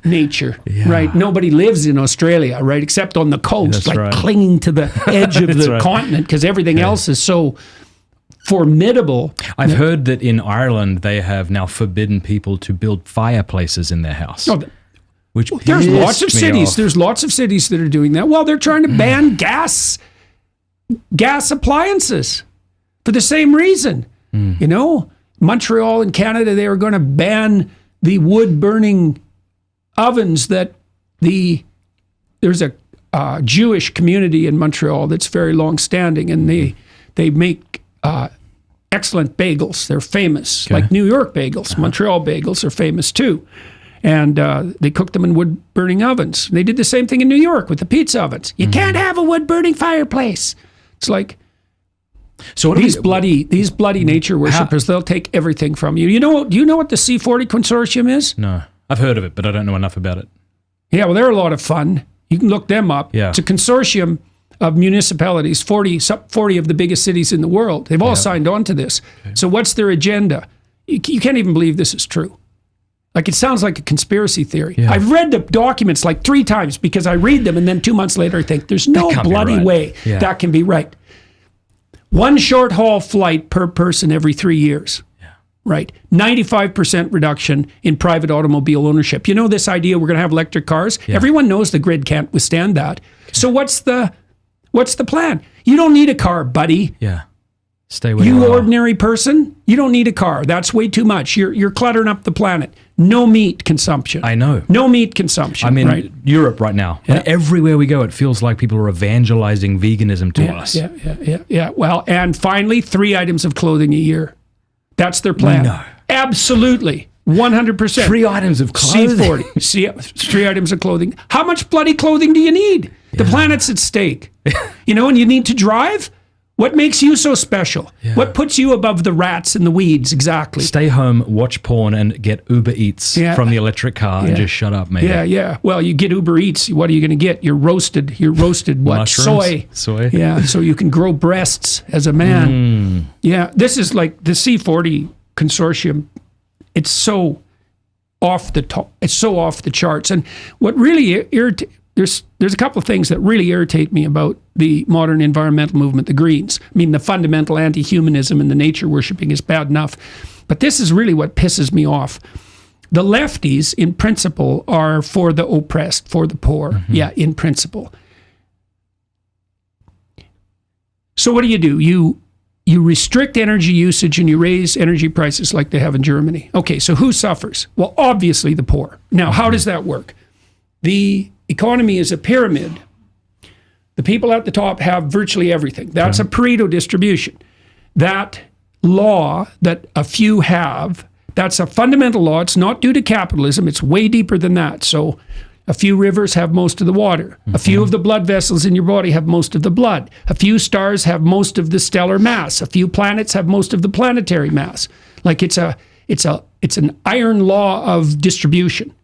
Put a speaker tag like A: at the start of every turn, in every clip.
A: nature, right? Nobody lives in Australia, right? Except on the coast, clinging to the edge of the continent, because everything else is so formidable.
B: I've heard that in Ireland, they have now forbidden people to build fireplaces in their house. Which
A: there's lots of cities. Off. There's lots of cities that are doing that. Well, they're trying to ban gas appliances for the same reason. You know, Montreal in Canada, they were going to ban the wood burning ovens that there's a Jewish community in Montreal that's very long standing, and they make excellent bagels. They're famous, like New York bagels. Montreal bagels are famous too. And they cooked them in wood-burning ovens. They did the same thing in New York with the pizza ovens. You can't have a wood-burning fireplace. It's like, so these bloody nature worshippers, they'll take everything from you. Do you know what the C40 consortium is?
B: No. I've heard of it, but I don't know enough about it.
A: Yeah, well, they're a lot of fun. You can look them up. Yeah. It's a consortium of municipalities, 40 of the biggest cities in the world. They've all signed on to this. Okay. So what's their agenda? You can't even believe this is true. Like, it sounds like a conspiracy theory. Yeah. I've read the documents like 3 times because I read them, and then 2 months later I think, there's no bloody way that can be right. 1 short-haul flight per person every 3 years. Yeah. Right? 95% reduction in private automobile ownership. You know this idea we're going to have electric cars? Yeah. Everyone knows the grid can't withstand that. Okay. So what's the plan? You don't need a car, buddy.
B: Yeah. Stay where you
A: are. You ordinary person, you don't need a car. That's way too much. You're cluttering up the planet. No meat consumption.
B: I know.
A: No meat consumption.
B: I'm in Europe right now. Yeah. And everywhere we go, it feels like people are evangelizing veganism to us.
A: Yeah. Well, and finally, 3 items of clothing a year. That's their plan. No. Absolutely. 100%.
B: 3 items of clothing.
A: C40. 3 items of clothing. How much bloody clothing do you need? The planet's at stake. And you need to drive? What makes you so special? Yeah. What puts you above the rats and the weeds, exactly?
B: Stay home, watch porn, and get Uber Eats from the electric car and just shut up, maybe.
A: Yeah. Well, you get Uber Eats. What are you going to get? You're roasted what?
B: Mushrooms? Soy.
A: Yeah, so you can grow breasts as a man. Yeah, this is like the C40 consortium. It's so off the top. It's so off the charts. And what really there's a couple of things that really irritate me about the modern environmental movement, the Greens. I mean, the fundamental anti-humanism and the nature worshipping is bad enough. But this is really what pisses me off. The lefties, in principle, are for the oppressed, for the poor. Mm-hmm. Yeah, in principle. So what do? You restrict energy usage and you raise energy prices like they have in Germany. Okay, so who suffers? Well, obviously the poor. Now, how does that work? The economy is a pyramid. The people at the top have virtually everything. That's a Pareto distribution. That law that a few have, that's a fundamental law. It's not due to capitalism. It's way deeper than that. So a few rivers have most of the water. A few of the blood vessels in your body have most of the blood. A few stars have most of the stellar mass. A few planets have most of the planetary mass. Like it's an iron law of distribution.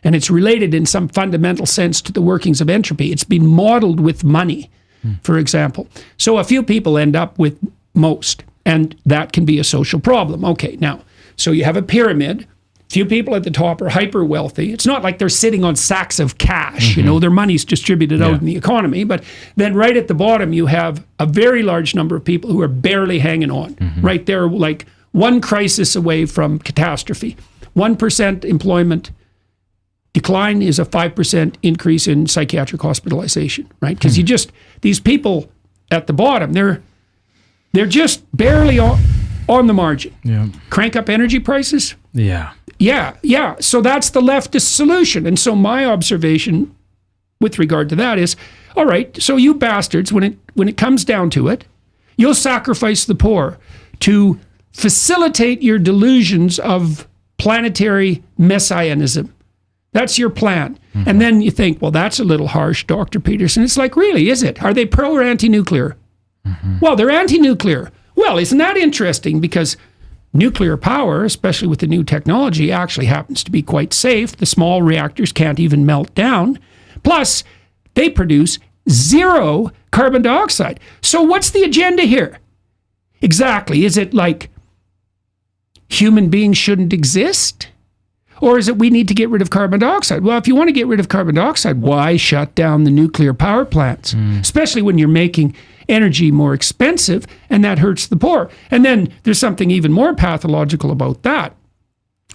A: And it's related in some fundamental sense to the workings of entropy. It's been modeled with money, for example. So a few people end up with most, and that can be a social problem. Okay, now, so you have a pyramid. Few people at the top are hyper wealthy. It's not like they're sitting on sacks of cash, their money's distributed out in the economy. But then right at the bottom, you have a very large number of people who are barely hanging on. Right there, like one crisis away from catastrophe. 1% employment decline is a 5% increase in psychiatric hospitalization, right? Because these people at the bottom, they're just barely on the margin. Yeah. Crank up energy prices?
B: Yeah.
A: So that's the leftist solution. And so my observation with regard to that is, all right, so you bastards, when it comes down to it, you'll sacrifice the poor to facilitate your delusions of planetary messianism. That's your plan. And then you think, well, that's a little harsh, Dr. Peterson. It's like, really, is it? Are they pro or anti-nuclear? Well, they're anti-nuclear. Well, isn't that interesting? Because nuclear power, especially with the new technology, actually happens to be quite safe. The small reactors can't even melt down. Plus, they produce 0 carbon dioxide. So what's the agenda here? Exactly. Is it like human beings shouldn't exist? Or is it we need to get rid of carbon dioxide? Well, if you want to get rid of carbon dioxide, why shut down the nuclear power plants? Especially when you're making energy more expensive, and that hurts the poor. And then there's something even more pathological about that.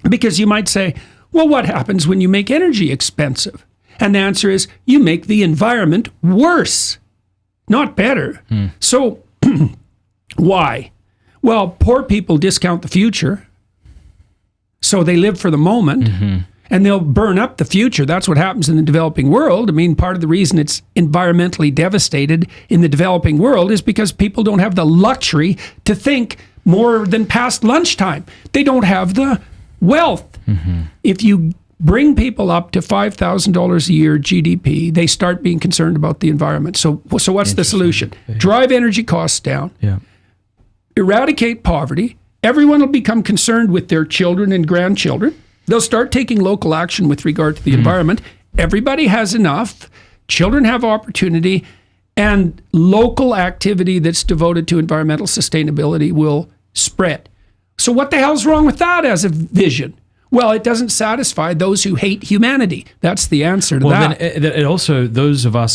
A: Because you might say, well, what happens when you make energy expensive? And the answer is you make the environment worse, not better. So why? Well, poor people discount the future. So they live for the moment and they'll burn up the future. That's what happens in the developing world. I mean, part of the reason it's environmentally devastated in the developing world is because people don't have the luxury to think more than past lunchtime. They don't have the wealth. If you bring people up to $5,000 a year GDP, they start being concerned about the environment. So what's the solution? Drive energy costs down. Eradicate poverty. Everyone will become concerned with their children and grandchildren. They'll start taking local action with regard to the environment. Everybody has enough. Children have opportunity. And local activity that's devoted to environmental sustainability will spread. So what the hell's wrong with that as a vision? Well, it doesn't satisfy those who hate humanity. That's the answer to that.
B: Then it also, those of us who